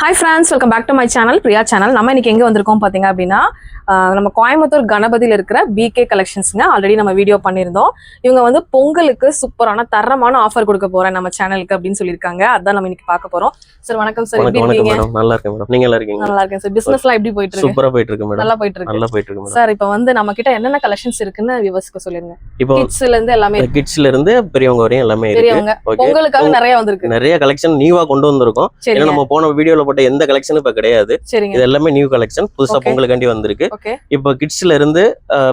Hi friends, welcome back to my channel, Priya channel. நம்ம இன்னைக்கு எங்க வந்திருக்கோம் பாத்தீங்க அப்படின்னா நம்ம கோயம்புத்தூர் கணபதியில் இருக்கிற பிகே கலெக்ஷன்ஸ்ங்க. ஆல்ரெடி நம்ம வீடியோ பண்ணியிருந்தோம். இவங்க வந்து பொங்கலுக்கு சூப்பரான தரமான ஆஃபர் கொடுக்க போறேன் நம்ம சேனலுக்கு அப்படின்னு சொல்லியிருக்காங்க. அதான் நம்ம இன்னைக்கு பார்க்க போறோம். சார் வணக்கம் சார், எப்படி இருக்கீங்க? நல்லா இருக்கேன் மேடம், நீங்க நல்லா இருக்கீங்க? நல்லா இருக்கேன் சார். பிசினஸ்லாம் எப்படி போயிட்டு இருக்கு? சூப்பரா போயிட்டு இருக்கு மேடம். நல்லா போயிட்டு இருக்கு சார். இப்போ வந்து நம்ம கிட்ட என்னென்ன கலெக்ஷன்ஸ் இருக்குன்னு வியூவர்ஸ்க்கு சொல்லுங்க. இப்போ கிட்ஸ்ல இருந்து எல்லாமே, கிட்ஸ்ல இருந்து பெரியவங்க வரையும் எல்லாமே இருக்கு. பொங்கலுக்காக நிறைய வந்திருக்கு, நிறைய கலெக்ஷன் நியூவா கொண்டு வந்திருக்கோம். ஏன்னா நம்ம போன வீடியோல போட்ட எந்த கலெக்ஷனும் இப்ப கிடையாது. இது எல்லாமே நியூ கலெக்ஷன், புதுசா பொங்கலுக்காண்டி வந்திருக்கு. இப்போ கிட்ஸ்ல இருந்து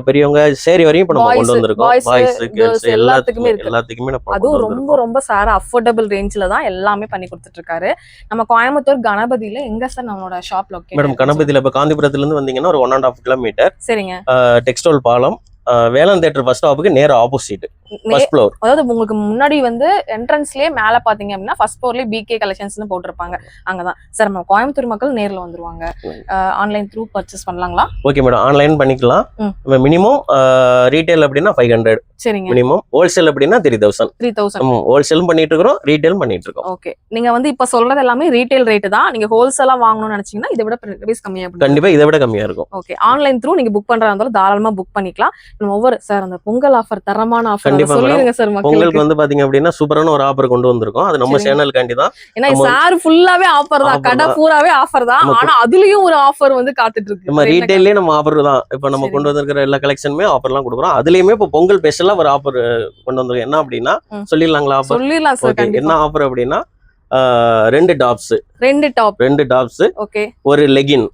பெரியவங்க சேரி வரையும் இப்ப நம்ம கொண்டு வந்திருக்கோம். பாய்ஸ் கேர்ள்ஸ் எல்லாத்துக்குமே அதுவும் ரொம்ப ரொம்ப சார் அஃபோர்டபிள் ரேஞ்ச்ல தான் எல்லாமே பண்ணி கொடுத்துட்டு இருக்காரு. நம்ம கோயம்புத்தூர் கணபதியில எங்க சார் நம்மளோட ஷாப் லொகேஷன்? மேடம் கணபதியில இப்ப காந்திபுரத்துல இருந்து வந்தீங்கன்னா ஒரு 1.5 கிலோமீட்டர். சரிங்க. டெக்ஸ்டைல் பாலம், வேளாண் தியேட்டர் ஃபர்ஸ்ட் ஸ்டாப்புக்கு நேர ஆப்போசிட் ஃபர்ஸ்ட் ஃப்ளோர். அதாவது உங்களுக்கு முன்னாடி வந்து என்ட்ரன்ஸ்லயே மேல பாத்தீங்க அப்படின்னா ஃபர்ஸ்ட் ஃப்ளோர்லயே பிகே கலெக்ஷன்ஸ்னு போட்டிருப்பாங்க. அங்கதான் சார் நம்ம கோயம்புத்தூர் மக்கள் நேர்ல வந்துருவாங்க. ஆன்லைன் த்ரூ பர்ச்சேஸ் பண்ணலாங்களா? ஓகே மேடம், ஆன்லைன் பண்ணிக்கலாம். மினிமம் ரீட்டைல் அப்படின்னா 500. சரிங்க. மினிமம் ஹோல்சேல் அப்படின்னா 3000. ஹோல்சேலும் பண்ணிட்டு இருக்கோம், ரீட்டைலும் பண்ணிட்டு இருக்கோம். ஓகே, நீங்க வந்து இப்ப சொல்றது எல்லாமே ரீட்டைல் ரேட் தான். நீங்க ஹோல்சேலா வாங்கணும்னு நினைச்சீங்கன்னா இதை விட பிரைஸ் கம்மியா இருக்கும். கண்டிப்பா இதை விட கம்மியா இருக்கும். ஓகே, ஆன்லைன் த்ரூ நீங்க புக் பண்றதா இருந்தாலும் தாராளமா புக் பண்ணிக்கலாம். ஒவ்வொரு சார் அந்த பொங்கல் ஆஃபர், தரமான ஆஃபர் சொல்லிருங்க சார். பொங்கலுக்கு வந்து பாத்தீங்க அப்படின்னா சூப்பரான ஒரு ஆஃபர் கொண்டு வந்திருக்கோம். அது நம்ம சேனலுக்காண்டி தான். ஏன்னா சார் ஃபுல்லாவே ஆஃபர் தான், கடை பூராவே ஆஃபர் தான். ஆனா அதுலயும் ஒரு ஆஃபர் வந்து காத்துட்டு இருக்கு. நம்ம ரீட்டைல்லயே நம்ம ஆஃபர் தான். இப்ப நம்ம கொண்டு வந்திருக்கிற எல்லா கலெக்ஷனுமே ஆஃபர்லாம் கொடுக்குறோம். அதுலயுமே இப்ப பொங்கல் ஸ்பெஷலா ஒரு ஆஃபர் கொண்டு வந்திருக்கோம். என்ன அப்படின்னா சொல்லிடலாங்களா? ஆஃபர் சொல்லிடலாம் சார். என்ன ஆஃபர் அப்படின்னா 2 டாப்ஸ், 2 டாப்ஸ், ஓகே, ஒரு லெகின்,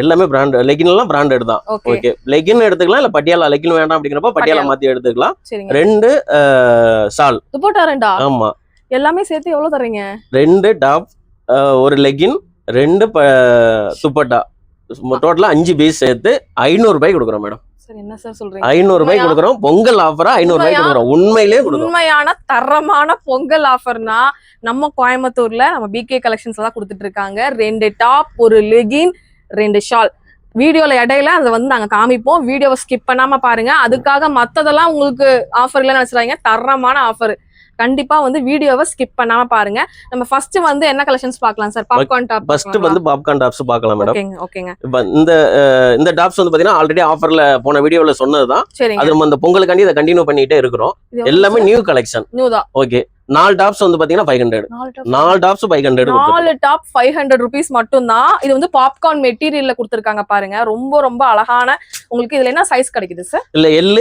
எல்லாமே பிராண்ட். லெகின் எல்லாம் பிராண்டட் தான். ஓகே, லெகின் எடுத்துக்கலாம், இல்ல பட்டியாலா லெகின் வேண்டாம் அப்படிங்கறப்ப பட்டியாலா மாத்தி எடுத்துக்கலாம். 2 ஷால், துப்பட்டா 2. ஆமா, எல்லாமே சேர்த்து எவ்வளவு தரீங்க? 2 டாப், ஒரு லெகின், 2 துப்பட்டா, டோட்டலா 5 பீஸ் சேர்த்து 500 ரூபாய் கொடுக்குறோம் மேடம். என்ன சார் சொல்றீங்க? 500 ரூபாய் கொடுக்குறோம். பொங்கல் ஆஃபரா 500 ரூபாய் கொடுக்குறோம். உண்மையிலேயே உண்மையான தரமான பொங்கல் ஆஃபர்னா நம்ம கோயம்புத்தூர்ல நம்ம பிகே கலெக்ஷன்ஸ் தான் கொடுத்துட்டு இருக்காங்க. 2 டாப், ஒரு லெகின், 2 ஷால். வீடியோல இடையில அதை வந்து நாங்க காமிப்போம். வீடியோவை ஸ்கிப் பண்ணாம பாருங்க. அதுக்காக மத்ததெல்லாம் உங்களுக்கு ஆஃபர் இல்லைன்னு நினைச்சிடாங்க. தரமான ஆஃபர். கண்டிப்பா வந்து வீடியோவை ஸ்கிப் பண்ணாம பாருங்க. நம்ம ஃபர்ஸ்ட் வந்து என்ன கலெக்ஷன்ஸ் பார்க்கலாம் சார்? Popcorn top. ஃபர்ஸ்ட் வந்து பாப்கார்ன் டாப்ஸ் பார்க்கலாம் மேடம். ஓகேங்க. இப்போ இந்த டாப்ஸ் வந்து பாத்தீங்கன்னா ஆல்ரெடி ஆஃபர்ல போன வீடியோல சொன்னதுதான். அது நம்ம அந்த பொங்கலுக்காண்டி இதை கண்டினியூ பண்ணிட்டே இருக்கிறோம். எல்லாமே நியூ கலெக்ஷன். ஓகே, 4 டாப்ஸ் வந்து பாத்தீங்கன்னா 500. 4 டாப்ஸ் 500. 4 டாப் 500 rupees மட்டும் தான். இது வந்து பாப்கார்ன் மெட்டீரியல்ல கொடுத்திருக்காங்க பாருங்க. ரொம்ப ரொம்ப அழகான. உங்களுக்கு இதுல என்ன சைஸ் கிடைக்குது சார்? இல்ல L,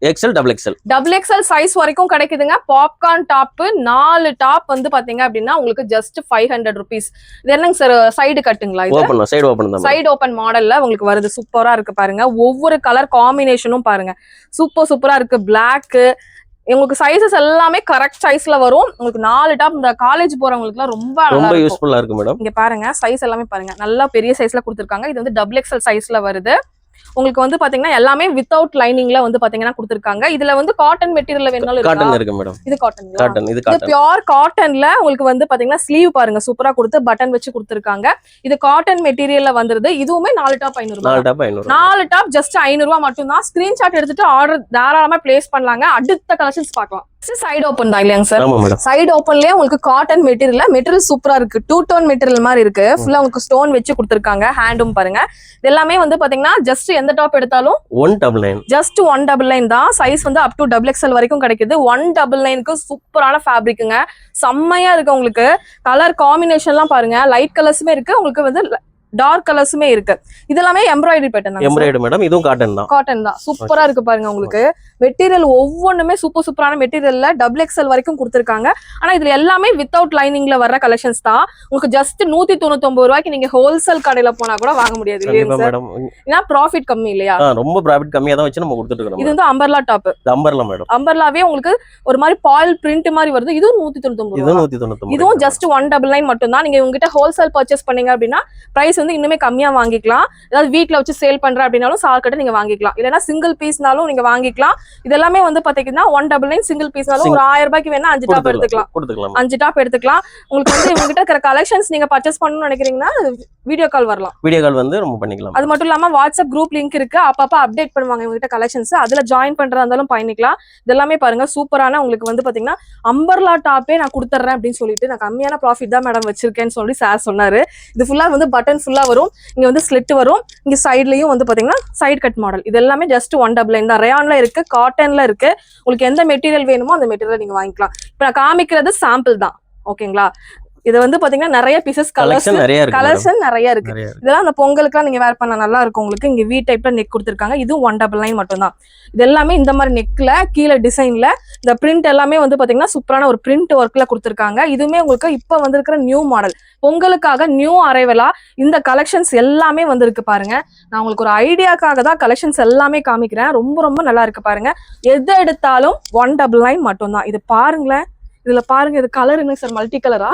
XL, double XL size வரைக்கும் கிடைக்குதுங்க. பாப்கார்ன் டாப் 4 டாப் வந்து பாத்தீங்க அப்படின்னா உங்களுக்கு ஜஸ்ட் 500 rupees. இது என்னங்க சார், சைடு கட்டுங்களா? இது சைடு ஓபன் மாடல்ல உங்களுக்கு வருது. சூப்பரா இருக்கு பாருங்க. ஒவ்வொரு கலர் காம்பினேஷனும் பாருங்க, சூப்பரா இருக்கு. பிளாக், உங்களுக்கு சைஸஸ் எல்லாமே கரெக்ட் சைஸ்ல வரும். உங்களுக்கு 4 டாப் இந்த காலேஜ் போறவங்களுக்கு எல்லாம் ரொம்ப யூஸ்ஃபுல்லா இருக்கு மேடம். இங்க பாருங்க, சைஸ் எல்லாமே பாருங்க, நல்லா பெரிய சைஸ்ல கொடுத்திருக்காங்க. இது வந்து டபுள் எக்ஸ்எல் சைஸ்ல வருது. உங்களுக்கு வந்து பாத்தீங்கன்னா எல்லாமே வித்தவுட் லைனிங்ல வந்து பாத்தீங்கன்னா கொடுத்திருக்காங்க. இதுல வந்து காட்டன் மெட்டீரியல்ல வேணாலும் காட்டன் இருக்கு மேடம். இது காட்டன். இது பியூர் காட்டன்ல உங்களுக்கு வந்து பாத்தீங்கன்னா ஸ்லீவ் பாருங்க சூப்பரா கொடுத்து பட்டன் வச்சு கொடுத்திருக்காங்க. இது காட்டன் மெட்டீரியல்ல வந்துருது. இதுவுமே 4 டாப் 500. 4 டாப் ஜஸ்ட் 500 ரூபாய் மட்டும் தான். ஸ்கிரீன்ஷாட் எடுத்துட்டு ஆர்டர் தாராளமா பிளேஸ் பண்ணலாங்க. அடுத்த கலெக்ஷன்ஸ் பார்க்கலாம். சைடு ஓபன் தான் இல்லையாங்க சார்? சைடு ஓபன்லயே உங்களுக்கு காட்டன் மெட்டீரியல் சூப்பரா இருக்கு. 2 டோன் மெட்டீரியல் மாதிரி இருக்கு. ஃபுல்லா உங்களுக்கு ஸ்டோன் வச்சு கொடுத்திருக்காங்க. ஹேண்டும் பாருங்க. இது எல்லாமே வந்து பாத்தீங்கன்னா ஜஸ்ட் எந்த டாப் எடுத்தாலும் 199. ஜஸ்ட் 199 தான். சைஸ் வந்து அப் டு டபுள் எக்ஸ்எல் வரைக்கும் கிடைக்குது. 199க்கு சூப்பரான ஃபேப்ரிக்குங்க. செம்மையா இருக்கு. உங்களுக்கு கலர் காம்பினேஷன் எல்லாம் பாருங்க. லைட் கலர்ஸுமே இருக்கு, உங்களுக்கு வந்து டார்க் கலர்ஸுமே இருக்கு. இதெல்லாமே எம்ப்ராய்டரி பேட்டர்ன் தான். எம்ப்ராய்டரி மேடம், இதுவும் காட்டன் தான். சூப்பரா இருக்கு பாருங்க. உங்களுக்கு மெட்டீரியல் ஒவ்வொன்றுமே சூப்பரான மெட்டீரியல்ல டபுள் எக்ஸ்எல் வரைக்கும் கொடுத்திருக்காங்க. ஆனா இதுல எல்லாமே வித்தவுட் லைனிங்ல வர்ற கலெக்ஷன்ஸ் தான். உங்களுக்கு ஜஸ்ட் 199 ரூபாய்க்கு நீங்க ஹோல்சேல் கடையில போனா கூட வாங்க முடியாது இல்லையா சார்? ஏன்னா ப்ராஃபிட் கம்மி இல்லையா? ரொம்ப ப்ராஃபிட் கம்மியா தான் வச்சு நம்ம கொடுத்துட்டு இருக்கோம். இது வந்து அம்பர்லா டாப். Umbrella madam. அம்பர்லாவே உங்களுக்கு ஒரு மாதிரி பாயில் பிரிண்ட் மாதிரி வருது. இதுவும் 199. இதுவும் ஜஸ்ட் 199 மட்டும் தான். நீங்க உங்ககிட்ட ஹோல்சேல் பர்ச்சேஸ் பண்ணீங்க அப்படின்னா பிரைஸ் வந்து இன்னுமே கம்மியா வாங்கிக்கலாம். ஏதாவது வீட்ல வச்சு சேல் பண்ற அப்படினாலும் சால் கட்டு நீங்க வாங்கிக்கலாம். இல்லனா சிங்கிள் பீஸ்னாலும் நீங்க வாங்கிக்கலாம். இதெல்லாமே வந்து பாத்தீங்கன்னா 199 சிங்கிள் பீஸ்னாலும் ஒரு 1000 ரூபாய்க்கு வேணா 5 டாப் எடுத்துக்கலாம். 5 டாப் எடுத்துக்கலாம். உங்களுக்கு வந்து இவங்க கிட்ட இருக்கிற கலெக்ஷன்ஸ் நீங்க பர்ச்சேஸ் பண்ணனும்னு நினைக்கிறீங்கன்னா வீடியோ கால் வரலாம். வீடியோ கால் வந்து ரொம்ப பண்ணிக்கலாம். அது மட்டும் இல்லாம வாட்ஸ்அப் குரூப் லிங்க் இருக்கு. அப்பப்ப அப்டேட் பண்ணுவாங்க இவங்க கிட்ட கலெக்ஷன்ஸ். அதுல ஜாயின் பண்றதா இருந்தாலும் பண்ணிக்கலாம். இதெல்லாமே பாருங்க சூப்பரான உங்களுக்கு வந்து பாத்தீங்கன்னா அம்பர்லா டாப்பே நான் கொடுத்துறேன் அப்படின்னு சொல்லிட்டு நான் கம்மியான ப்ராஃபிட் தான் மேடம் வச்சிருக்கேன்னு சொல்லி சார் சொன்னாரு. இது ஃபுல்லா வந்து பட்டன் ஃபுல்லா வரும். இங்க வந்து ஸ்லிட் வரும். இங்க சைட்லயும் வந்து பாத்தீங்கன்னா சைடு கட் மாடல். இது எல்லாமே ஜஸ்ட் 199 தான். ரயான்ல இருக்கு, காட்டன்ல இருக்கு. உங்களுக்கு எந்த மெட்டீரியல் வேணுமோ அந்த மெட்டீரியல் நீங்க வாங்கிக்கலாம். இப்ப நான் காமிக்கிறது சாம்பிள் தான். ஓகேங்களா? இது வந்து பாத்தீங்கன்னா நிறைய பீசஸ் கலெக்ஷன் நிறைய இருக்கு. இதெல்லாம் அந்த பொங்கலுக்குலாம் நீங்க வேர் பண்ண நல்லா இருக்கும். உங்களுக்கு இங்க வி டைப்ல நெக் கொடுத்திருக்காங்க. இது 199 மட்டும் தான். இது எல்லாமே இந்த மாதிரி நெக்ல கீழே டிசைன்ல இந்த பிரிண்ட் எல்லாமே வந்து பாத்தீங்கன்னா சூப்பரான ஒரு பிரிண்ட் ஒர்க்ல கொடுத்திருக்காங்க. இதுவுமே உங்களுக்கு இப்ப வந்திருக்கிற நியூ மாடல், பொங்கலுக்காக நியூ அரைவலா இந்த கலெக்ஷன்ஸ் எல்லாமே வந்திருக்கு பாருங்க. நான் உங்களுக்கு ஒரு ஐடியாக்காக தான் கலெக்ஷன்ஸ் எல்லாமே காமிக்கிறேன். ரொம்ப ரொம்ப நல்லா இருக்கு பாருங்க. எது எடுத்தாலும் 199 மட்டும் தான். இது பாருங்களேன். இதுல பாருங்க, இது கலர் என்ன சார், மல்டி கலரா?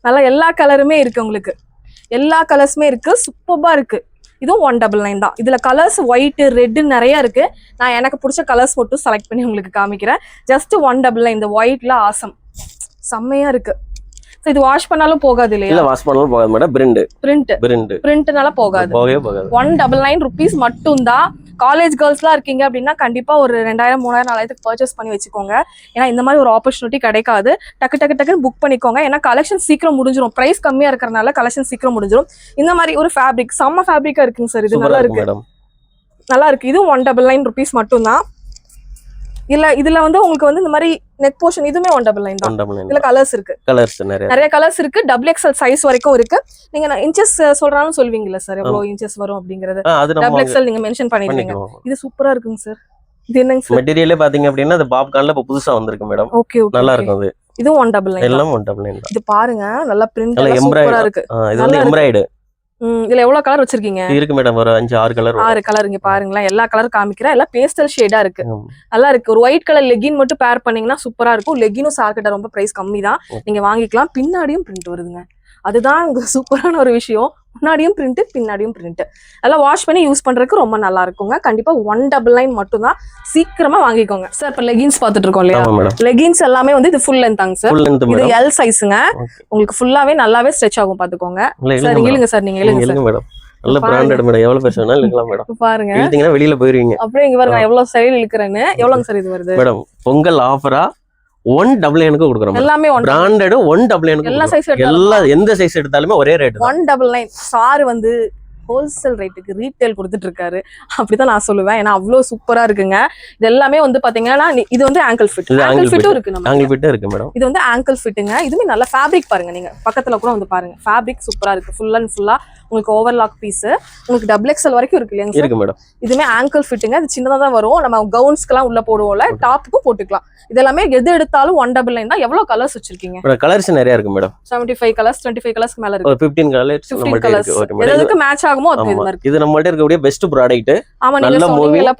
நல்லா எல்லா கலருமே இருக்கு. உங்களுக்கு எல்லா கலர்ஸுமே இருக்கு. சூப்பரா இருக்கு. இதுவும் 199 தான். இதுல கலர்ஸ் ஒயிட், ரெட் நிறைய இருக்கு. நான் எனக்கு பிடிச்ச கலர்ஸ் மட்டும் செலக்ட் பண்ணி உங்களுக்கு காமிக்கிறேன். ஜஸ்ட் 199. இந்த ஒயிட்ல ஆசம் செம்மையா இருக்கு. இது வாஷ் பண்ணாலும் போகாது இல்லையா? இல்ல வாஷ் பண்ணாலும் போகாது மேடம். பிரிண்ட்னால போகாது. 199 rupees மட்டும் தான். காலேஜ் கேர்ள்ஸ்லாம் இருக்கீங்க அப்படின்னா கண்டிப்பா ஒரு 2000 3000 4000 பர்ச்சேஸ் பண்ணி வச்சுக்கோங்க. ஏன்னா இந்த மாதிரி ஒரு ஆப்பர்ச்சுனிட்டி கிடைக்காது. டக்குன்னு புக் பண்ணிக்கோங்க. ஏன்னா கலெக்ஷன் சீக்கிரம் முடிஞ்சிடும். பிரைஸ் கம்மியா இருக்கிறதுனால கலெக்ஷன் சீக்கிரம் முடிஞ்சிடும். இந்த மாதிரி ஒரு ஃபேப்ரிக் செம்ம ஃபேப்ரிக்கா இருக்குங்க சார். இது நல்லா இருக்கு, நல்லா இருக்கு. இது 199 rupees மட்டும் தான். இல்ல இதுல வந்து உங்களுக்கு வந்து இந்த மாதிரி நெக் போர்ஷன் இதுமே 199 தான். இதுல கலர்ஸ் இருக்கு, நிறைய கலர்ஸ் இருக்கு. XXL சைஸ் வரைக்கும் இருக்கு. நீங்க இன்ச்சஸ் சொல்றாலும் சொல்வீங்கல்ல சார் எவ்வளவு இன்ச்சஸ் வரும் அப்படிங்கறது. XXL நீங்க மென்ஷன் பண்ணிடுவீங்க. இது சூப்பரா இருக்குங்க சார். இது என்னங்க சார் மெட்டீரியலே பாத்தீங்க அப்படின்னா அது பாப்கார்ன்ல இப்ப புதுசா வந்திருக்கு மேடம். ஓகே நல்லா இருக்கும். அது இது 199 எல்லாம் 199 தான். இது பாருங்க நல்லா பிரிண்ட் சூப்பரா இருக்கு. இது வந்து எம்ப்ராய்டரி. இதுல எவ்வளவு கலர் வச்சிருக்கீங்க? இருக்கு மேடம் ஒரு 5-6 கலர். 6 கலர். இங்க பாருங்களேன், எல்லா கலரும் காமிக்கிறேன். எல்லாம் பேஸ்டல் ஷேடா இருக்கு. நல்லா இருக்கு. ஒரு ஒயிட் கலர் லெகின் மட்டும் பேர் பண்ணீங்கன்னா சூப்பரா இருக்கும். லெகினும் சார்கிட்ட ரொம்ப பிரைஸ் கம்மி தான், நீங்க வாங்கிக்கலாம். பின்னாடியும் பிரிண்ட் வருதுங்க. அதுதான் சூப்பரான ஒரு விஷயம். முன்னாடியும் பிரிண்ட், பின்னாடியும் பிரிண்ட். அதெல்லாம் வாஷ் பண்ணி யூஸ் பண்றதுக்கு ரொம்ப நல்லா இருக்குங்க. கண்டிப்பா 199 மட்டும் தான். சீக்கிரமா வாங்கிக்கோங்க சார். இப்ப லெகின்ஸ் பாத்துட்டு இருக்கோம் இல்லையா? லெகின்ஸ் எல்லாமே வந்து இது ஃபுல் லென்த்தாங்க சார். இது எல் சைஸ்ங்க. உங்களுக்கு ஃபுல்லாவே நல்லாவே ஸ்ட்ரெச் ஆகும் பாத்துக்கோங்க. சார் இழுங்க சார், நீங்க இழுங்க மேடம். நல்ல பிராண்டட் மேடம். எவ்வளவு பேர் சொன்னாலும் இழுக்கலாம் மேடம். பாருங்க இழுத்தீங்கன்னா வெளியில போயிருவீங்க. அப்படியே இங்க பாருங்க எவ்வளவு ஸ்டைல் இழுக்குறேன்னு. எவ்வளவுங்க சார் இது வருது மேடம்? பொங்கல் ஆஃபரா 199 கொடுக்குறோம். எல்லாமே பிராண்டட் 199. எல்லா சைஸ் எந்த சைஸ் எடுத்தாலுமே ஒரே ரேட் 199. சார் வந்து ஹோல்சேல் ரேட்டுக்கு ரீட்டைல் கொடுத்துட்டு இருக்காரு. அப்படிதான் நான் சொல்லுவேன். ஏன்னா அவ்வளவு சூப்பரா இருக்குங்க. இது எல்லாமே வந்து பாத்தீங்கன்னா இது வந்து ஆங்கிள் ஃபிட். ஆங்கிள் ஃபிட்டும் இருக்கு. ஆங்கிள் ஃபிட்டும் இருக்கு மேடம். இது வந்து ஆங்கிள் ஃபிட்டுங்க. இதுமே நல்ல ஃபேப்ரிக் பாருங்க. நீங்க பக்கத்துல கூட வந்து பாருங்க. ஃபேப்ரிக் சூப்பரா இருக்கு. ஃபுல் அண்ட் ஃபுல்லா உங்களுக்கு ஓவர்லாக் பீஸ். உங்களுக்கு XXL வரைக்கும் இருக்கு இல்லையா? இருக்கு மேடம். இதுமே ஆங்கிள் ஃபிட்டுங்க. இது சின்னதா தான் வரும். நம்ம கவுன்ஸ்க்குலாம் உள்ள போடுவோம்ல, டாப்புக்கும் போட்டுக்கலாம். இதெல்லாமே எது எடுத்தாலும் 199 தான். எவ்வளவு கலர்ஸ் வச்சிருக்கீங்க? கலர்ஸ் நிறைய இருக்கு மேடம். 75 கலர்ஸ், 25 கலர்ஸ்க்கு மேல இருக்கு. 15 கலர்ஸ் நம்மள்ட்ட இருக்கு. Okay madam. எதுக்கு மேட்ச் ஆகுமோ அது இது இருக்கு. இது நம்மள்ட்ட இருக்கக்கூடிய பெஸ்ட் ப்ராடக்ட். ஆமா, நீங்க சொன்னீங்கல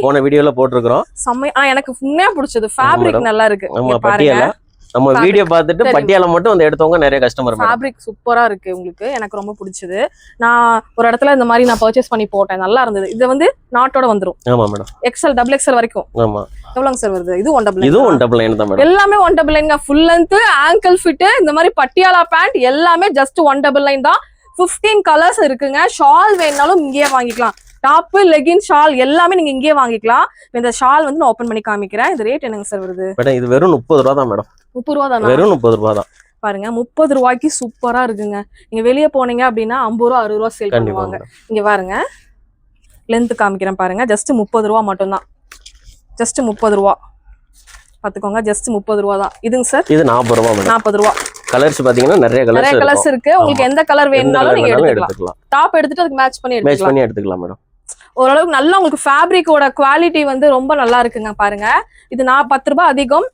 போன வீடியோல போட்டுருக்கோம். எனக்கு உண்மையா பிடிச்சது ஃபேப்ரிக் நல்லா இருக்கு. பாருங்க நம்ம வீடியோ பார்த்துட்டு பட்டியால மட்டும் வந்து எடுத்தவங்க நிறைய கஸ்டமர். ஃபேப்ரிக் சூப்பரா இருக்கு. உங்களுக்கு எனக்கு ரொம்ப பிடிச்சது. நான் ஒரு இடத்துல இந்த மாதிரி நான் பர்ச்சேஸ் பண்ணி போட்டேன், நல்லா இருந்தது. இது வந்து நாட்டோட வந்துரும். ஆமா மேடம். XXL வரைக்கும். ஆமா. எவ்வளவுங்க சார் வருது? இது 199. இது 199 தான் மேடம். எல்லாமே 199. ஃபுல் லென்த், ஆங்கிள் ஃபிட், இந்த மாதிரி பட்டியாலா பேண்ட் எல்லாமே ஜஸ்ட் 199 தான். 15 கலர்ஸ் இருக்குங்க. ஷால் வேணாலும் இங்கேயே வாங்கிக்கலாம். டாப், லெகின், ஷால் எல்லாமே நீங்க இங்கேயே வாங்கிக்கலாம். இந்த ஷால் வந்து நான் ஓபன் பண்ணி காமிக்கிறேன். இது ரேட் என்னங்க சார் வருது? மேடம் இது வெறும் 30 ரூபா தான் மேடம். 30 ரூபா தான். வெறும் 30 ரூபா தான். பாருங்க 30 ரூபாய்க்கு சூப்பரா இருக்குங்க. நீங்க வெளியே போனீங்க அப்படின்னா 50 ரூபா 60 ரூபா சேல் பண்ணுவாங்க. இங்க பாருங்க லென்த் காமிக்கிறேன் பாருங்க. ஜஸ்ட் 30 ரூபா மட்டும் தான். ஜஸ்ட் 30 ரூபா பாத்துக்கோங்க. ஜஸ்ட் 30 ரூபா தான். இதுங்க சார் இது 40 ரூபா மேடம். 40 ரூபா. கலர்ஸ் பாத்தீங்கன்னா நிறைய கலர்ஸ் இருக்கு. உங்களுக்கு எந்த கலர் வேணும்னாலும் நீங்க எடுத்துக்கலாம். டாப் எடுத்துட்டு அதுக்கு மேட்ச் பண்ணி எடுத்துக்கலாம் மேடம். ஓரளவுக்கு நல்லா உங்களுக்கு ஃபேப்ரிக்கோட குவாலிட்டி வந்து ரொம்ப நல்லா இருக்குங்க. பாருங்க இது 10 ரூபாய் அதிகம்.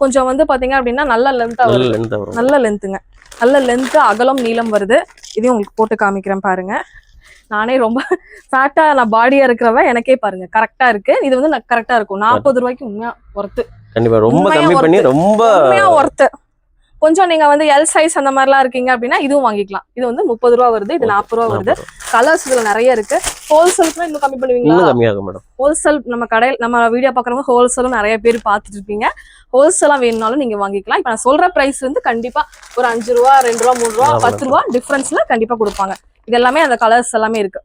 கொஞ்சம் வந்து பாத்தீங்க அப்படின்னா நல்ல லென்த்தா வரும். நல்ல லென்த்துங்க. நல்ல லென்த், அகலம், நீளம் வருது. இதையும் உங்களுக்கு போட்டு காமிக்கிறேன் பாருங்க. நானே ரொம்ப ஃபேட்டா நான் பாடியா இருக்கிறவ எனக்கே பாருங்க கரெக்டா இருக்கு. இது வந்து கரெக்டா இருக்கும். 40 ரூபாய்க்கு உண்மையா ஒர்த்து. கண்டிப்பா ரொம்ப கம்மி பண்ணி ரொம்ப ஒர்த்து. கொஞ்சம் நீங்க வந்து எல் சைஸ் அந்த மாதிரிலாம் இருக்கீங்க அப்படின்னா இதுவும் வாங்கிக்கலாம். இது வந்து 30 ரூபா வருது, இது 40 ரூபா வருது. கலர்ஸ் இதுல நிறைய இருக்கு. ஹோல்சேலுக்கு இன்னும் கம்மி பண்ணுவீங்களா? கம்மியாகும் மேடம். ஹோல்சேல் நம்ம கடையில் நம்ம வீடியோ பாக்குறவங்க ஹோல்சேலும் நிறைய பேர் பார்த்துட்டு இருப்பீங்க. ஹோல்சேலா வேணும்னாலும் நீங்க வாங்கிக்கலாம். இப்ப நான் சொல்ற பிரைஸ் வந்து கண்டிப்பா ஒரு 5 ரூபா 2 ரூபா 3 ரூபா 10 ரூபா டிஃபரன்ஸ்ல கண்டிப்பா கொடுப்பாங்க. இது எல்லாமே அந்த கலர்ஸ் எல்லாமே இருக்கு.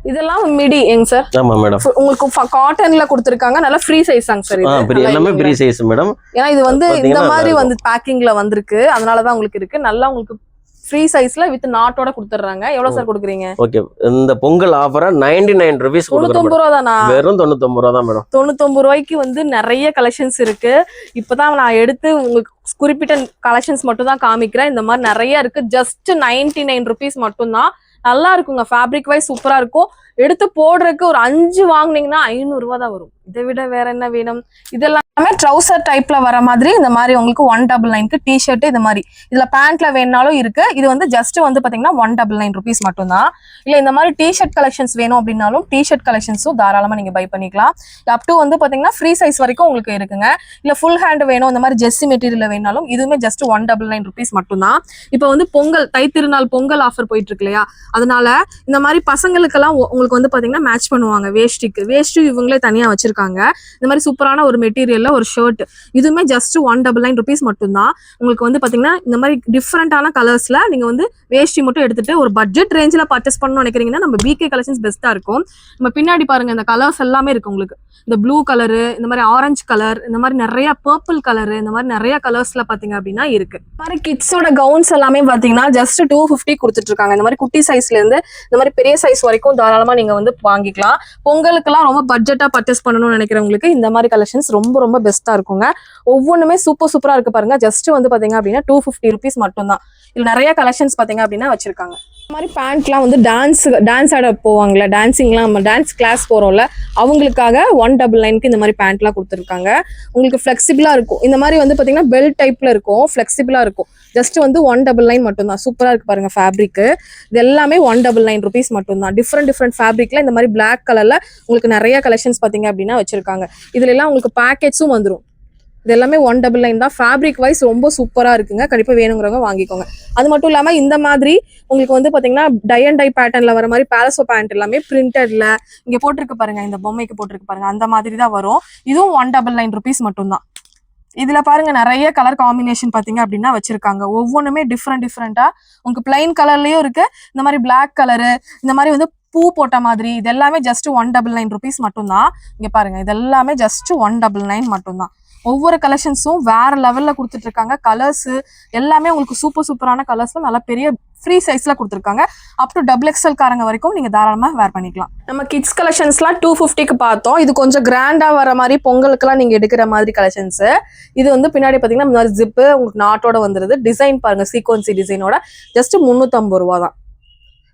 இதெல்லாம் மிடி எங்க சார்? ஆமா மேடம். உங்களுக்கு காட்டன்ல கொடுத்திருக்காங்க. நல்ல ஃப்ரீ சைஸாங்க சார் இது. எல்லாமே ஃப்ரீ சைஸ் மேடம். ஏன்னா இது வந்து இந்த மாதிரி வந்து பேக்கிங்ல வந்திருக்கு. அதனால தான் உங்களுக்கு இருக்கு. நல்லா உங்களுக்கு ஃப்ரீ சைஸ்ல வித் நாட்டோட கொடுத்துறாங்க. எவ்வளவு சார் கொடுக்குறீங்க? ஓகே, இந்த பொங்கல் ஆஃபரா 99 ரூபீஸ் 99 ரூபா தானா? வெறும் 99 ரூபா தான் மேடம். 99 ரூபாய்க்கு வந்து நிறைய கலெக்ஷன்ஸ் இருக்கு. இப்பதான் நான் எடுத்து உங்களுக்கு குறிப்பிட்ட கலெக்ஷன்ஸ் மட்டும் தான் காமிக்கிறேன். இந்த மாதிரி நிறைய இருக்கு. ஜஸ்ட் 99 ரூபீஸ் மட்டும் தான். நல்லா இருக்குங்க. ஃபேப்ரிக் வைஸ் சூப்பரா இருக்கும். எடுத்து போடுறதுக்கு ஒரு 5 வாங்குனீங்கன்னா 500 ரூபா தான் வரும். இதை விட வேற என்ன வேணும்? இதெல்லாமே ட்ரௌசர் டைப்ல வர மாதிரி இந்த மாதிரி உங்களுக்கு 199க்கு டிஷர்ட் இது மாதிரி. இதுல பேண்ட்ல வேணாலும் இருக்கு. இது வந்து ஜஸ்ட் வந்து பாத்தீங்கன்னா 199 ரூபீஸ் மட்டும் தான். இல்ல இந்த மாதிரி டிஷர்ட் கலெக்ஷன்ஸ் வேணும் அப்படின்னாலும் டிஷர்ட் கலெக்ஷன்ஸும் தாராளமா நீங்க பை பண்ணிக்கலாம். அப் டு வந்து பாத்தீங்கன்னா ஃப்ரீ சைஸ் வரைக்கும் உங்களுக்கு இருக்குங்க. இல்ல ஃபுல் ஹேண்ட் வேணும் இந்த மாதிரி ஜெர்சி மெட்டீரியல் வேணாலும் இதுவுமே ஜஸ்ட் 199 ரூபீஸ் மட்டும் தான். இப்போ வந்து பொங்கல் தைத்திருநாள் பொங்கல் ஆஃபர் போயிட்டு இருக்கு இல்லையா? அதனால இந்த மாதிரி பசங்களுக்கெல்லாம் உங்களுக்கு வந்து பாத்தீங்கன்னா மேட்ச் பண்ணுவாங்க. வேஷ்டி இவங்களே தனியா வச்சிருக்காங்க. இந்த மாதிரி சூப்பரான ஒரு மெட்டீரியல்ல ஒரு ஷர்ட் இதுவுமே ஜஸ்ட் 199 ரூபீஸ் மட்டும் தான். உங்களுக்கு வந்து பாத்தீங்கன்னா இந்த மாதிரி டிஃப்ரெண்டான கலர்ஸ்ல நீங்க வந்து வேஷ்டி மட்டும் எடுத்துட்டு ஒரு பட்ஜெட் ரேஞ்சில பர்ச்சேஸ் பண்ணணும்னு நினைக்கிறீங்கன்னா நம்ம பிகே கலெக்ஷன்ஸ் பெஸ்டா இருக்கும். நம்ம பின்னாடி பாருங்க இந்த கலர்ஸ் எல்லாமே இருக்கு உங்களுக்கு. இந்த ப்ளூ கலரு, இந்த மாதிரி ஆரஞ்சு கலர், இந்த மாதிரி நிறைய பர்பிள் கலரு, இந்த மாதிரி நிறைய கலர்ஸ்ல பாத்தீங்க அப்படின்னா இருக்கு. இந்த மாதிரி கிட்ஸோட கவுன்ஸ் எல்லாமே பாத்தீங்கன்னா ஜஸ்ட் 250 கொடுத்துட்டு இருக்காங்க. இந்த மாதிரி குட்டி சைஸ்ல இருந்து இந்த மாதிரி பெரிய சைஸ் வரைக்கும் தாராளமா நீங்க வந்து வாங்கிக்கலாம். பொங்கலுக்குலாம் ரொம்ப பட்ஜெட்டா பர்ச்சேஸ் பண்ணணும்னு நினைக்கிறவங்களுக்கு இந்த மாதிரி கலெக்ஷன்ஸ் ரொம்ப ரொம்ப பெஸ்டா இருக்குங்க. ஒவ்வொன்றுமே சூப்பரா இருக்கு பாருங்க. ஜஸ்ட் வந்து பாத்தீங்க அப்படின்னா 250 ரூபீஸ் மட்டும் தான். இதுல நிறைய கலெக்ஷன்ஸ் பாத்தீங்க அப்படின்னா வச்சிருக்காங்க. இந்த மாதிரி பேண்ட்லாம் வந்து டான்ஸ் ஆட போவாங்கல்ல, டான்சிங்லாம் நம்ம டான்ஸ் கிளாஸ் போறோம்ல, அவங்களுக்காக 199க்கு இந்த மாதிரி பேண்ட்லாம் கொடுத்துருக்காங்க. உங்களுக்கு ஃபிளெக்சிபிளா இருக்கும். இந்த மாதிரி வந்து பாத்தீங்கன்னா பெல்ட் டைப்ல இருக்கும், ஃபிளெக்சிபிளா இருக்கும். ஜஸ்ட் வந்து 199 மட்டும் தான். சூப்பரா இருக்கு பாருங்க ஃபேப்ரிக். இது எல்லாமே 199 ரூபீஸ் மட்டும் தான். டிஃப்ரெண்ட் ஃபேப்ரிக்ல இந்த மாதிரி பிளாக் கலர்ல உங்களுக்கு நிறைய கலெக்ஷன்ஸ் பாத்தீங்க அப்படின்னா வச்சிருக்காங்க. இதுல எல்லாம் உங்களுக்கு பேக்கெட்ஸும் வந்துடும். இது எல்லாமே 199 தான். ஃபேப்ரிக் வைஸ் ரொம்ப சூப்பரா இருக்குங்க. கண்டிப்பா வேணுங்கிறவங்க வாங்கிக்கோங்க. அது மட்டும் இல்லாம இந்த மாதிரி உங்களுக்கு வந்து பாத்தீங்கன்னா டை அண்ட் டை பேட்டர்ன்ல வர மாதிரி பாலசோ பேண்ட் எல்லாமே பிரிண்டட்ல இங்க போட்டிருக்கு பாருங்க. இந்த பொம்மைக்கு போட்டிருக்கு பாருங்க. அந்த மாதிரி தான் வரும். இதுவும் 199 ரூபீஸ் மட்டும் தான். இதுல பாருங்க நிறைய கலர் காம்பினேஷன் பாத்தீங்க அப்படின்னா வச்சிருக்காங்க. ஒவ்வொன்றுமே டிஃப்ரெண்டா உங்களுக்கு பிளைன் கலர்லயும் இருக்கு. இந்த மாதிரி பிளாக் கலரு, இந்த மாதிரி வந்து பூ போட்ட மாதிரி, இது எல்லாமே ஜஸ்ட் 199 ரூபீஸ் மட்டும் தான். இங்க பாருங்க இது எல்லாமே ஜஸ்ட் 199 மட்டும் தான். ஒவ்வொரு கலெக்ஷன்ஸும் வேற லெவல்ல கொடுத்துட்டு இருக்காங்க. கலர்ஸ் எல்லாமே உங்களுக்கு சூப்பரான கலர்ஸ்ல நல்ல பெரிய ஃப்ரீ சைஸ்ல கொடுத்துருக்காங்க. அப் டு XXL காரங்க வரைக்கும் நீங்க தாராளமா வேர் பண்ணிக்கலாம். நம்ம கிட்ஸ் கலெக்ஷன்ஸ்லாம் 250க்கு பார்த்தோம். இது கொஞ்சம் கிராண்டா வர மாதிரி பொங்கலுக்குலாம் நீங்க எடுக்கிற மாதிரி கலெக்ஷன்ஸ். இது வந்து பின்னாடி பாத்தீங்கன்னா இந்த மாதிரி ஜிப்பு உங்களுக்கு நாட்டோட வந்துருது. டிசைன் பாருங்க, சீக்வன்சி டிசைனோட ஜஸ்ட் 350 ரூபா தான்.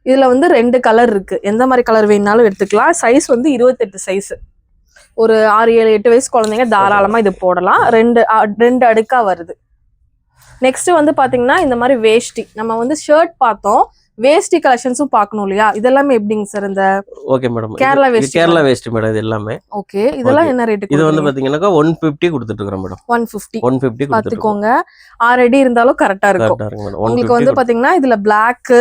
இதுல வந்து 2 கலர் இருக்கு. எந்த மாதிரி கலர் வேணும்னாலும் எடுத்துக்கலாம். சைஸ் வந்து 28 சைஸ். ஒரு 6, 7, 8 வயசு குழந்தைங்க தாராளமா இது போடலாம். 2 அடுக்கா வருது. நெக்ஸ்ட் வந்து பாத்தீங்கன்னா இந்த மாதிரி வேஷ்டி. நம்ம வந்து ஷர்ட் பார்த்தோம், வேஷ்டி கலெக்ஷன்ஸும் பார்க்கணும் இல்லையா? இதெல்லாம் எப்படிங்க சார்? இந்த ஓகே மேடம், கேரளா வேஷ்டி மேடம் இது எல்லாமே. ஓகே, இதெல்லாம் என்ன ரேட்? இது வந்து பாத்தீங்கன்னா 150 கொடுத்துட்டு இருக்கோம் மேடம். 150 பாத்துக்கோங்க. 6 அடி இருந்தாலும் கரெக்டா இருக்கும். உங்களுக்கு வந்து பாத்தீங்கன்னா இதுல பிளாக்,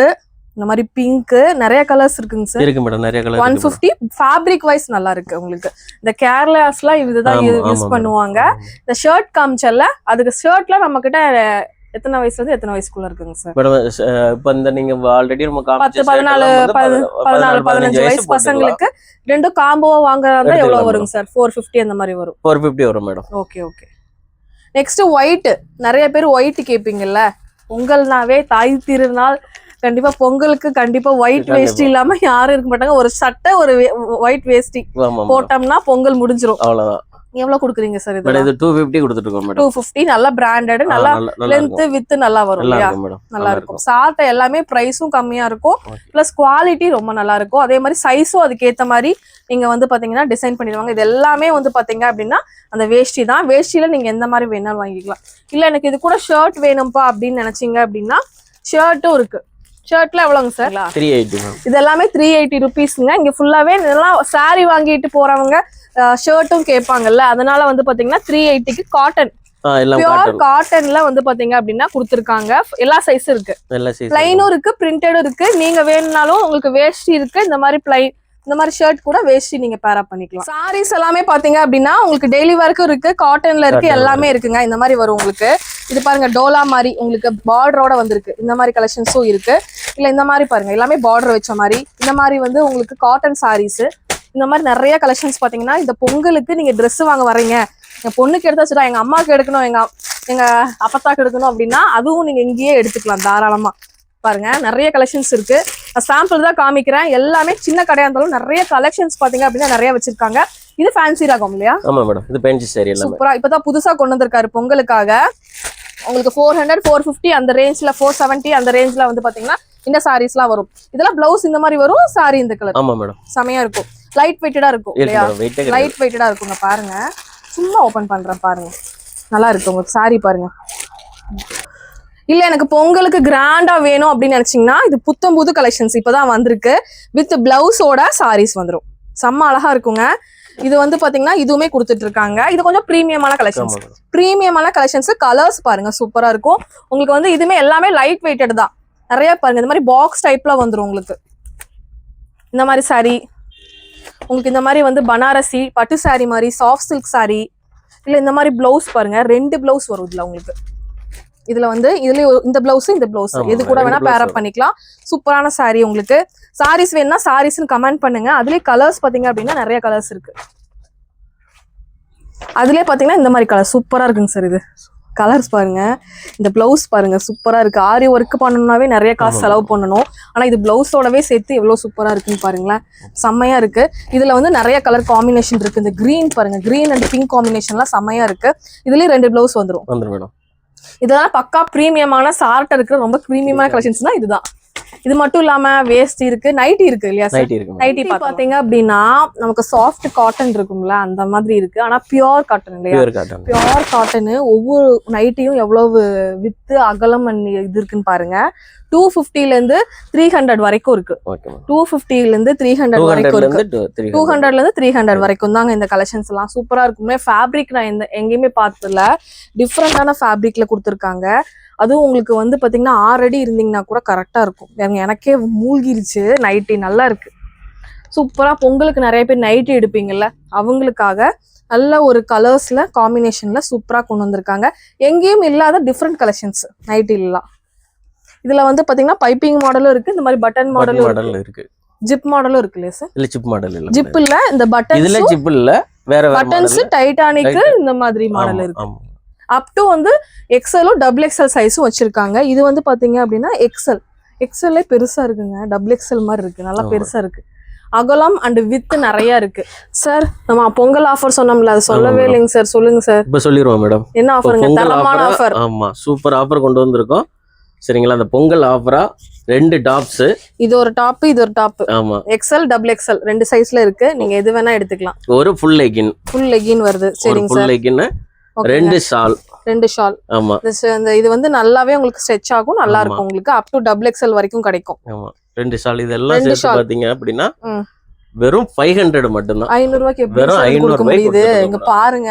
இந்த மாதிரி பிங்க், நிறைய கலர்ஸ் இருக்குங்க சார். இருக்கு மேடம், நிறைய கலர். 150. ஃபேப்ரிக் வைஸ் நல்லா இருக்கு உங்களுக்கு. இந்த கேரளாஸ்லாம் இதுதான் யூஸ் பண்ணுவாங்க. இந்த ஷர்ட் காமிச்சல்ல, அதுக்கு ஷர்ட்ல நம்ம கிட்ட எத்தனை வயசுல இருந்து எத்தனை வயசுக்குள்ள இருக்குங்க சார்? மேடம் இப்போ இந்த நீங்க ஆல்ரெடி நம்ம 10, 14, 15 வயசு பசங்களுக்கு ரெண்டும் காம்போவா வாங்குறதா எவ்வளவு வருங்க சார்? 450 அந்த மாதிரி வரும். 450 வரும் மேடம். ஓகே. Next white. நிறைய பேர் ஒயிட் கேப்பீங்கல்ல. பொங்கல்னாவே தாய் திருநாள், கண்டிப்பா பொங்கலுக்கு கண்டிப்பா ஒயிட் வேஷ்டி இல்லாம யாரும் இருக்க மாட்டாங்க. ஒரு சட்டை, ஒரு ஒயிட் வேஷ்டி போட்டோம்னா பொங்கல் முடிஞ்சிரும். அவ்வளவுதான். எவ்வளவு கொடுக்குறீங்க சார்? இது 250 கொடுத்துட்டு இருக்கோம் மேடம். 250. நல்ல பிராண்டட், நல்லா லென்த் வித் நல்லா வரும் இல்லையா? நல்லா இருக்கும். சார்ட் எல்லாமே பிரைஸும் கம்மியா இருக்கும். பிளஸ் குவாலிட்டி ரொம்ப நல்லா இருக்கும். அதே மாதிரி சைஸும் அதுக்கு ஏத்த மாதிரி நீங்க வந்து பாத்தீங்கன்னா டிசைன் பண்ணிடுவாங்க. இது எல்லாமே வந்து பாத்தீங்க அப்படின்னா அந்த வேஷ்டி தான். வேஷ்டியில நீங்க எந்த மாதிரி வேணாலும் வாங்கிக்கலாம். இல்ல எனக்கு இது கூட ஷர்ட் வேணும்பா அப்படின்னு நினைச்சீங்க அப்படின்னா ஷர்ட்டும் இருக்கு. ஷர்ட்ல எவ்வளவுங்க சார்? 380. இது எல்லாமே 380 ரூபீஸ்ங்க. இங்க ஃபுல்லாவே இதெல்லாம் சாரி வாங்கிட்டு போறவங்க ஷர்ட்டும் கேட்பாங்கல்ல, அதனால வந்து பாத்தீங்கன்னா 380க்கு காட்டன். பியூர் காட்டன்ல வந்து பாத்தீங்க அப்படின்னா கொடுத்துருக்காங்க. எல்லா சைஸும் இருக்கு, பிளைனும் இருக்கு, பிரிண்டடும் இருக்கு. நீங்க வேணும்னாலும் உங்களுக்கு வேஷ்டி இருக்கு, இந்த மாதிரி பிளைன் இந்த மாதிரி ஷர்ட் கூட வேஷ்டி நீங்க பேர் அப் பண்ணிக்கலாம். சாரீஸ் எல்லாமே பாத்தீங்க அப்படின்னா உங்களுக்கு டெய்லி ஒர்க்கும் இருக்கு, காட்டன்ல இருக்கு, எல்லாமே இருக்குங்க. இந்த மாதிரி வரும் உங்களுக்கு. இது பாருங்க டோலா மாதிரி உங்களுக்கு பார்டரோட வந்திருக்கு. இந்த மாதிரி கலெக்ஷன்ஸும் இருக்கு. இல்ல இந்த மாதிரி பாருங்க எல்லாமே பார்டர் வச்ச மாதிரி இந்த மாதிரி வந்து உங்களுக்கு காட்டன் சாரீஸ். இந்த மாதிரி நிறைய கலெக்ஷன்ஸ் பாத்தீங்கன்னா இந்த பொங்கலுக்கு நீங்க ட்ரெஸ் வாங்க வரீங்க, என் பொண்ணுக்கு எடுத்தாச்சுடா, எங்க அம்மாவுக்கு எடுக்கணும், எங்க அப்பத்தாக்கு எடுக்கணும் அப்படின்னா அதுவும் நீங்க இங்கேயே எடுத்துக்கலாம் தாராளமா. பாருங்க நிறைய கலெக்ஷன்ஸ் இருக்கு. நான் சாம்பிள் தான் காமிக்கிறேன். எல்லாமே சின்ன கடையா இருந்தாலும் நிறைய கலெக்ஷன்ஸ் பாத்தீங்க அப்படின்னா நிறைய வச்சிருக்காங்க. இது ஃபேன்சி ரகம் இல்லையா? ஆமா மேடம், இது ஃபேன்சி சாரி எல்லாம் சூப்பரா இப்பதான் புதுசா கொண்டு வந்திருக்காரு பொங்கலுக்காக. உங்களுக்கு 400 450 அந்த ரேஞ்ச்ல 470 அந்த ரேஞ்ச்ல வந்து பாத்தீங்கன்னா இந்த சாரீஸ்லாம் வரும். இதெல்லாம் பிளவுஸ் இந்த மாதிரி வரும், சாரி இந்த கலர். ஆமா மேடம், செமையா இருக்கும், லைட் வெயிட்டடா இருக்கும் இல்லையா? லைட் வெயிட்டடா இருக்குங்க. பாருங்க சும்மா ஓபன் பண்றேன் பாருங்க, நல்லா இருக்கு உங்களுக்கு சாரி பாருங்க. இல்ல எனக்கு பொங்கலுக்கு கிராண்டா வேணும் அப்படின்னு நினைச்சீங்கன்னா இது புத்தம் புது கலெக்ஷன்ஸ் இப்பதான் வந்திருக்கு. வித் பிளவுஸோட சாரீஸ் வந்துரும், செம்ம அழகா இருக்குங்க. இது வந்து பாத்தீங்கன்னா இதுவுமே கொடுத்துட்டு இருக்காங்க. இது கொஞ்சம் பிரீமியமான கலெக்ஷன்ஸ். பிரீமியமான கலெக்ஷன்ஸ், கலர்ஸ் பாருங்க சூப்பரா இருக்கும் உங்களுக்கு. வந்து இதுமே எல்லாமே லைட் வெயிட்டட் தான். நிறைய பாருங்க இந்த மாதிரி பாக்ஸ் டைப்ல வந்துரும் உங்களுக்கு. இந்த மாதிரி சாரி உங்களுக்கு, இந்த மாதிரி வந்து பனாரசி பட்டு சாரி மாதிரி, சாஃப்ட் சில்க் சாரி. இல்ல இந்த மாதிரி பிளவுஸ் பாருங்க, 2 பிளவுஸ் வரும் இதுல உங்களுக்கு. இதுல வந்து இதுலயே இந்த பிளவுஸ் இந்த பிளவுஸ் எது கூட வேணா பேர் அப் பண்ணிக்கலாம். சூப்பரான சாரி உங்களுக்கு. சாரீஸ் வேணும்னா சாரீஸ்னு கமெண்ட் பண்ணுங்க. அதுலயே கலர்ஸ் பாத்தீங்க அப்படின்னா நிறைய கலர்ஸ் இருக்கு. அதுலயே பாத்தீங்கன்னா இந்த மாதிரி கலர் சூப்பரா இருக்குங்க சார். இது கலர்ஸ் பாருங்க, இந்த பிளவுஸ் பாருங்க சூப்பரா இருக்கு. ஆரி ஒர்க் பண்ணணும்னாவே நிறைய காசு செலவு பண்ணணும், ஆனா இது பிளவுஸோடவே சேர்த்து எவ்வளவு சூப்பரா இருக்குன்னு பாருங்களேன், செம்மையா இருக்கு. இதுல வந்து நிறைய கலர் காம்பினேஷன் இருக்கு. இந்த கிரீன் பாருங்க, கிரீன் அண்ட் பிங்க் காம்பினேஷன்லாம் செம்மையா இருக்கு. இதுலயே 2 பிளவுஸ் வந்துரும். இதெல்லாம் பக்கா பிரீமியமான சார்ட் இருக்கிற ரொம்ப பிரீமியமான கலெக்ஷன்ஸ் தான் இதுதான். இது மட்டும் இல்லாம வேஸ்ட் இருக்கு, நைட்டி இருக்கு இல்லையா? நைட்டி பாத்தீங்க அப்படின்னா நமக்கு சாஃப்ட் காட்டன் இருக்கும்ல அந்த மாதிரி இருக்கு. ஆனா பியூர் காட்டன் இல்லையா? Pure cotton. ஒவ்வொரு நைட்டியும் எவ்வளவு வித்து அகலம் இது இருக்குன்னு பாருங்க. 250 இருந்து 300 வரைக்கும் இருக்கு. 250 இருந்து 300 வரைக்கும் இருக்கு. 200 இருந்து 300 வரைக்கும் தாங்க இந்த கலெக்ஷன்ஸ் எல்லாம். சூப்பரா இருக்குமே. ஃபேப்ரிக் நான் எங்கேயுமே பார்த்ததில்ல, டிஃப்ரெண்டான ஃபேப்ரிக்ல கொடுத்துருக்காங்க. அதுவும் உங்களுக்கு வந்து பாத்தீங்கன்னா 6 அடி இருந்தீங்கன்னா கூட கரெக்டா இருக்கும். எனக்கே மூழ்கிருச்சு. நைட்டி நல்லா இருக்கு சூப்பரா. பொங்கலுக்கு நிறைய பேர் நைட்டி எடுப்பீங்கல்ல, அவங்களுக்காக நல்ல ஒரு கலர்ஸ்ல காம்பினேஷன்ல சூப்பரா கொண்டு வந்திருக்காங்க. எங்கேயும் இல்லாத டிஃப்ரெண்ட் கலெக்ஷன்ஸ் நைட்டிலாம். இதுல வந்து பாத்தீங்கன்னா பைப்பிங் மாடலும் இருக்கு, இந்த மாதிரி பட்டன் மாடலும் இருக்கு, ஜிப் மாடலும் இருக்கு இல்லையா சார்? இல்ல ஜிப் மாடல் இல்ல, ஜிப் இல்ல, இந்த பட்டன் இதுல ஜிப் இல்ல, வேற பட்டன்ஸ் டைட்டானிக் இந்த மாதிரி மாடல் இருக்கு. அப் டு வந்து எக்ஸலும் டபுள் எக்ஸல் சைஸும் வச்சிருக்காங்க. இது வந்து பாத்தீங்க அப்படின்னா எக்ஸல்லே பெருசா இருக்குங்க, டபுள் எக்ஸல் மாதிரி இருக்கு, நல்லா பெருசா இருக்கு. அகலம் அண்ட் வித் நிறைய இருக்கு. சார் நம்ம பொங்கல் ஆஃபர் சொன்னோம்ல, அது சொல்லவே இல்லைங்க சார், சொல்லுங்க சார். இப்ப சொல்லிடுவோம் மேடம். என்ன ஆஃபருங்க? தரமான ஆஃபர். ஆமா, சூப்பர் ஆஃபர் கொண்டு வந்திருக்கோம் சரிங்களா. அந்த பொங்கல் ஆஃபரா 2 டாப்ஸ், இது ஒரு டாப், இது ஒரு டாப். ஆமா, எக்ஸல் டபுள் எக்ஸல் 2 சைஸ்ல இருக்கு, நீங்க எது வேணா எடுத்துக்கலாம். ஒரு ஃபுல் லெகின் வருது சரிங்க சார். Full legging, 2 shawl. ஆமா, இது வந்து நல்லாவே உங்களுக்கு ஸ்ட்ரெச் ஆகும், நல்லா இருக்கும் உங்களுக்கு. அப் டு டபுள் எக்ஸல் வரைக்கும் கிடைக்கும். ஆமா, 2 ஷால். இதெல்லாம் சேர்த்து பாத்தீங்க அப்படின்னா வெறும் 500 மட்டும் தான். 500 ரூபாய்க்கு எப்படி கொடுக்க முடியுது? இங்க பாருங்க,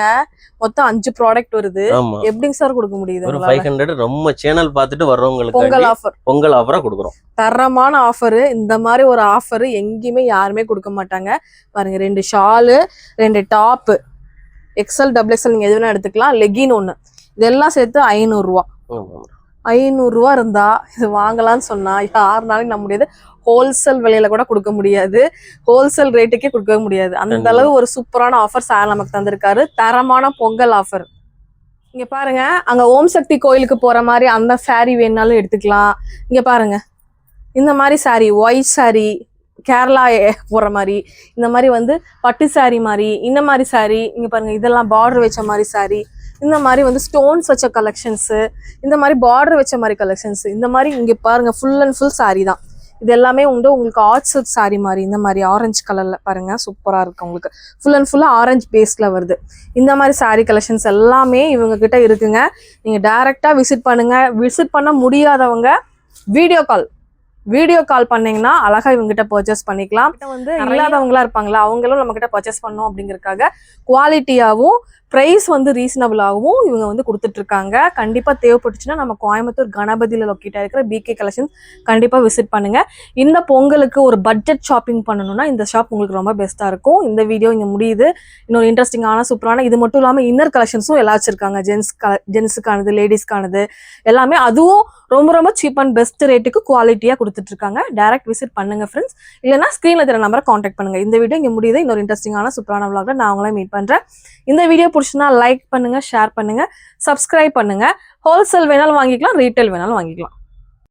மொத்தம் 5 ப்ராடக்ட் வருது. எப்படிங்க சார் கொடுக்க முடியுது? ஒரு 500 நம்ம சேனல் பார்த்துட்டு வர்றவங்களுக்கு பொங்கல் ஆஃபரா கொடுக்குறோம். தரமான ஆஃபர். இந்த மாதிரி ஒரு ஆஃபர் எங்கேயுமே யாருமே கொடுக்க மாட்டாங்க. பாருங்க, 2 shawl, 2 top, XL double XL நீங்க எது வேணா எடுத்துக்கலாம். லெகின் 1, இதெல்லாம் சேர்த்து 500 ரூபா. 500 ரூபா இருந்தா இது வாங்கலாம்னு சொன்னா யாருனாலும் நம்ப முடியாது. ஹோல்சேல் விலையில கூட கொடுக்க முடியாது, ஹோல்சேல் ரேட்டுக்கே கொடுக்க முடியாது. அந்த அளவு ஒரு சூப்பரான ஆஃபர் சார் நமக்கு தந்திருக்காரு. தரமான பொங்கல் ஆஃபர். இங்க பாருங்க, அங்க ஓம் சக்தி கோயிலுக்கு போற மாதிரி அந்த சாரி வேணாலும் எடுத்துக்கலாம். இங்க பாருங்க, இந்த மாதிரி சாரி, ஒயிட் சாரி, கேரளா போற மாதிரி, இந்த மாதிரி வந்து பட்டு சாரி மாதிரி, இந்த மாதிரி சாரி. இங்க பாருங்க, இதெல்லாம் பார்டர் வச்ச மாதிரி சாரி, இந்த மாதிரி வந்து ஸ்டோன்ஸ் வச்ச கலெக்ஷன்ஸ், இந்த மாதிரி பார்டர் வச்ச மாதிரி கலெக்ஷன்ஸ். இந்த மாதிரி இங்க பாருங்க, ஃபுல் அண்ட் ஃபுல் சாரி தான். இது எல்லாமே உண்டு உங்களுக்கு. ஆர்ட் சில்க் சாரி மாதிரி இந்த மாதிரி ஆரஞ்சு கலர்ல பாருங்க, சூப்பரா இருக்கு உங்களுக்கு. ஃபுல் அண்ட் ஃபுல்லா ஆரஞ்சு பேஸ்ல வருது. இந்த மாதிரி சாரி கலெக்ஷன்ஸ் எல்லாமே இவங்க கிட்ட இருக்குங்க. நீங்க டைரக்டா விசிட் பண்ணுங்க. விசிட் பண்ண முடியாதவங்க வீடியோ கால் பண்ணீங்கன்னா அழகா இவங்க கிட்ட பர்ச்சேஸ் பண்ணிக்கலாம். வந்து இல்லாதவங்களா இருப்பாங்களா, அவங்களும் நம்ம கிட்ட பர்ச்சேஸ் பண்ணோம் அப்படிங்கறதுக்காக குவாலிட்டியாவும் பிரைஸ் வந்து ரீசனபிளாகவும் இவங்க வந்து கொடுத்துட்டு இருக்காங்க. கண்டிப்பா தேவைப்பட்டுச்சுன்னா நம்ம கோயம்புத்தூர் கணபதியில லொக்கேட் ஆயிருக்கிற பிகே கலெக்ஷன்ஸ் கண்டிப்பா விசிட் பண்ணுங்க. இந்த பொங்கலுக்கு ஒரு பட்ஜெட் ஷாப்பிங் பண்ணணும்னா இந்த ஷாப் உங்களுக்கு ரொம்ப பெஸ்டா இருக்கும். இந்த வீடியோ இங்க முடியுது. இன்னொரு இன்ட்ரெஸ்டிங்கான சூப்பரான இது மட்டும் இல்லாம இன்னர் கலெக்ஷன்ஸும் எல்லாம் வச்சிருக்காங்க. ஜென்ஸுக்கானது, லேடிஸ்க்கானது எல்லாமே, அதுவும் ரொம்ப ரொம்ப சீப் அண்ட் பெஸ்ட் ரேட்டுக்கு குவாலிட்டியா கொடுத்துட்டு இருக்காங்க. டைரக்ட் விசிட் பண்ணுங்க ஃப்ரெண்ட்ஸ். இல்லைன்னா ஸ்கிரீன்ல தெரிய நம்பரை காண்டாக்ட் பண்ணுங்க. இந்த வீடியோ இங்க முடியுது. இன்னொரு இன்ட்ரெஸ்டிங்கான சூப்பரான vlogல நான் உங்களை மீட் பண்றேன். இந்த வீடியோ பிடிச்சுன்னா லைக் பண்ணுங்க, ஷேர் பண்ணுங்க, சப்ஸ்கிரைப் பண்ணுங்க. ஹோல்சேல் வேணாலும் வாங்கிக்கலாம், ரீட்டைல் வேணாலும் வாங்கிக்கலாம்.